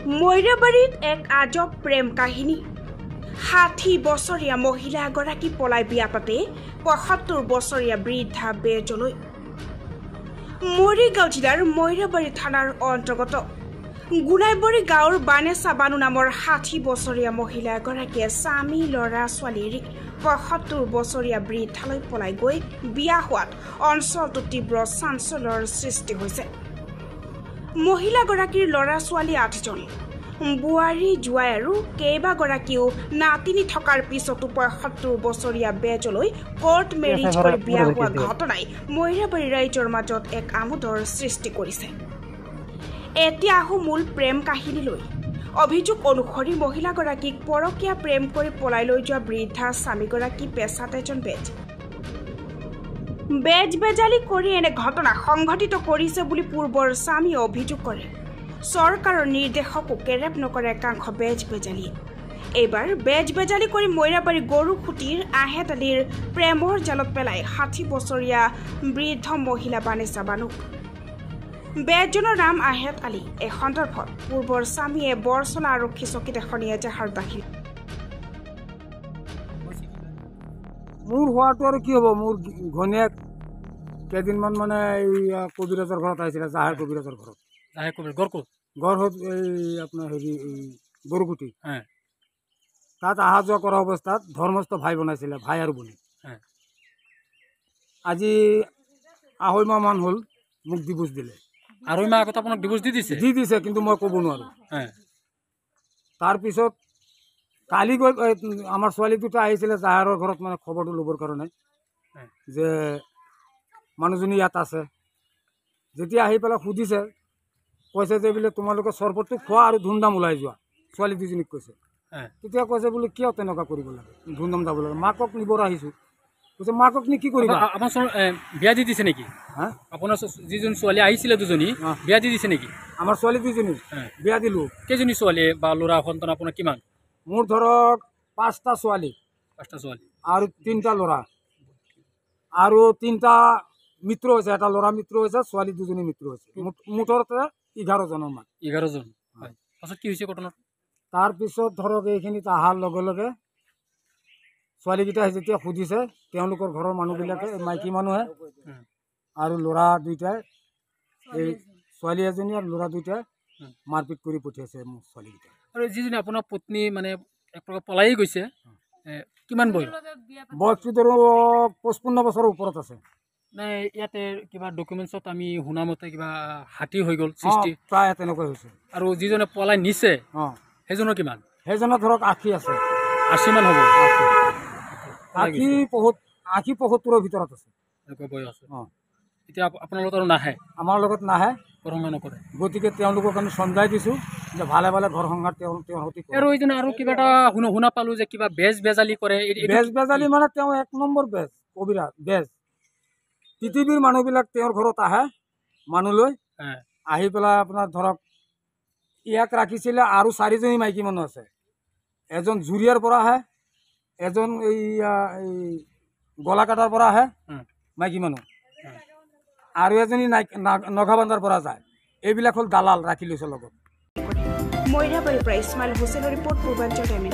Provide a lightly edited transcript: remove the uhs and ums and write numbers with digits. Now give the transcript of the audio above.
মৈৰাবাৰীত এক আজব প্ৰেম কাহিনী ৬০ বছৰীয়া মহিলা এগৰাকী পলাই বিয়া পাতে ৭৫ বছৰীয়া বৃদ্ধা বেজলৈ মৰিগাঁও জিলাৰ মৈৰাবাৰী থানাৰ অন্তৰ্গত গুনাইবৰী গাঁৱৰ বানেচা বানু নামৰ ৬০ বছৰীয়া মহিলা এগৰাকীয়ে স্বামী ল'ৰা ছোৱালী এৰি ৭৫ বছৰীয়া বৃদ্ধালৈ পলাই গৈ বিয়া হোৱাত অঞ্চলটোত তীব্ৰ চাঞ্চল্যৰ সৃষ্টি হৈছে। মহিলাগৰাকীৰ ল'ৰা ছোৱালী ৮জন বুৱাৰী জোৱাই আৰু কেইবাগৰাকীও নাতিনি থকাৰ পিছতো ৭৫ বছৰীয়া বেজলৈ কোৰ্ট মেৰিজ কৰি বিয়া হোৱা ঘটনাই মৈৰাবাৰী ৰাইজৰ মাজত এক আমোদৰ সৃষ্টি কৰিছে। এতিয়া আহো মূল প্ৰেম কাহিনীলৈ। অভিযোগ অনুসৰি মহিলাগৰাকীক পৰকীয়া প্ৰেম কৰি পলাই লৈ যোৱা বৃদ্ধা স্বামীগৰাকী পেছাত এজন বেজালি কৰি এনে ঘটনা সংঘটিত কৰিছে বুলি পূৰ্বৰ স্বামীয়ে অভিযোগ কৰে। চৰকাৰৰ নিৰ্দেশকো কেৰেপ নকৰে একাংশ বেজালিয়ে। এইবাৰ বেজালি কৰি মৈৰাবাৰী গৰুখুটিৰ আহেতালিৰ প্ৰেমৰ জালত পেলাই ৬০ বছৰীয়া বৃদ্ধ মহিলা বানেচা বানুক। বেজজনৰ নাম আহেত আলী। এই সন্দৰ্ভত পূৰ্বৰ স্বামীয়ে বৰচলা আৰক্ষী চকীত এখন এজাহাৰ দাখিল। মোৰ হোৱাটো আৰু কি হ'ব, মোৰ ঘনীয়েক কেইদিনমান মানে এই কবিৰাজৰ ঘৰত আহিছিলে, জাহেৰ কবিৰাজৰ ঘৰত। গড় এই আপোনাৰ হেৰি গৰুকুটি তাত অহা যোৱা কৰা অৱস্থাত ধৰ্মস্থ ভাই বনাইছিলে, ভাই আৰু বলি। আজি ২.৫ মাহ মান হ'ল মোক ডিভোৰ্চ দিলে। ২.৫ মাহ আগত আপোনাক ডিভোৰ্চ দি দিছে কিন্তু মই ক'ব নোৱাৰোঁ। তাৰপিছত কালি গৈ আমাৰ ছোৱালী দুটা আহিছিলে জাহেৰৰ ঘৰত মানে খবৰটো ল'বৰ কাৰণে যে মানুহজনী ইয়াত আছে। যেতিয়া আহি পেলাই সুধিছে, কৈছে যে বোলে তোমালোকে চৰবতটো খোৱা আৰু ধুমধাম ওলাই যোৱা, ছোৱালী দুজনীক কৈছে। তেতিয়া কৈছে বোলে কিয় তেনেকুৱা কৰিব লাগে, ধুমধাম যাব লাগে, মাকক নিবৰ আহিছোঁ। কৈছে মাকক নি কি কৰিবা? আপোনাৰ বিয়া দি দিছে নেকি? আপোনাৰ যিজন ছোৱালী আহিছিলে দুজনী বিয়া দি দিছে নেকি? আমাৰ ছোৱালী দুজনী বিয়া দিলোঁ। কেইজনী ছোৱালী বা ল'ৰা সন্তান আপোনাৰ কিমান? মোৰ ধৰক ৫টা ছোৱালী আৰু 3টা ল'ৰা আৰু 3টা মিত্ৰ হৈছে। এটা ল'ৰা মিত্ৰ হৈছে, ছোৱালী দুজনী মিত্ৰ হৈছে। মুঠতে 11জনৰ মান। 11জন। পাছত কি হৈছে ঘটনা? তাৰপিছত ধৰক এইখিনিত অহাৰ লগে লগে ছোৱালীকেইটা যেতিয়া সুধিছে, তেওঁলোকৰ ঘৰৰ মানুহবিলাকে, মাইকী মানুহে আৰু ল'ৰা দুইটাই, এই ছোৱালী এজনী আৰু ল'ৰা দুইটাই মাৰপিট কৰি পঠিয়াইছে মোৰ ছোৱালীকেইটা। আৰু যিজনী আপোনাৰ পত্নী মানে এক প্ৰকাৰ পলাই গৈছে, কিমান বয়সটো ধৰো 55 বছৰৰ ওপৰত আছে। নাই ইয়াতে কিবা ডকুমেণ্টছত আমি শুনা মতে কিবা হাতী হৈ গ'ল সৃষ্টি, প্ৰায় তেনেকৈ হৈছে। আৰু যিজনে পলাই নিছে সেইজনৰ কিমান? সেইজনৰ ধৰক 80 আছে। 80 মান হ'ব। 80-75ৰ ভিতৰত আছে এনেকুৱা বয়স। এতিয়া আপোনাৰ লগত আৰু নাহে? আমাৰ লগত নাহে, পৰমা নকৰে। গতিকে তেওঁলোকক আমি চমজাই দিছোঁ যে ভালে ভালে ঘৰ সংসাৰ তেওঁৰ সৈতে। আৰু এইজনে আৰু কিবা এটা শুনা পালোঁ যে কিবা বেজালি কৰে। বেজালি মানে তেওঁ 1 নম্বৰ কবিৰাজ বেজ। পৃথিৱীৰ মানুহবিলাক তেওঁৰ ঘৰত আহে, মানুহ লৈ আহি পেলাই আপোনাৰ ধৰক ইয়াক ৰাখিছিলে আৰু 4জনী মাইকী মানুহ আছে। এজন জুৰিয়াৰ পৰা আহে, এজন এই গলাকাটাৰ পৰা আহে মাইকী মানুহ, আৰু এজনী নগাবান্ধাৰ পৰা যায়। এইবিলাক হ'ল দালাল ৰাখি লৈছে লগত। মৈৰাবাৰীৰ পৰা ইছমাইল হুছেইনৰ ৰিপৰ্ট, পূৰ্বাঞ্চল টাইম।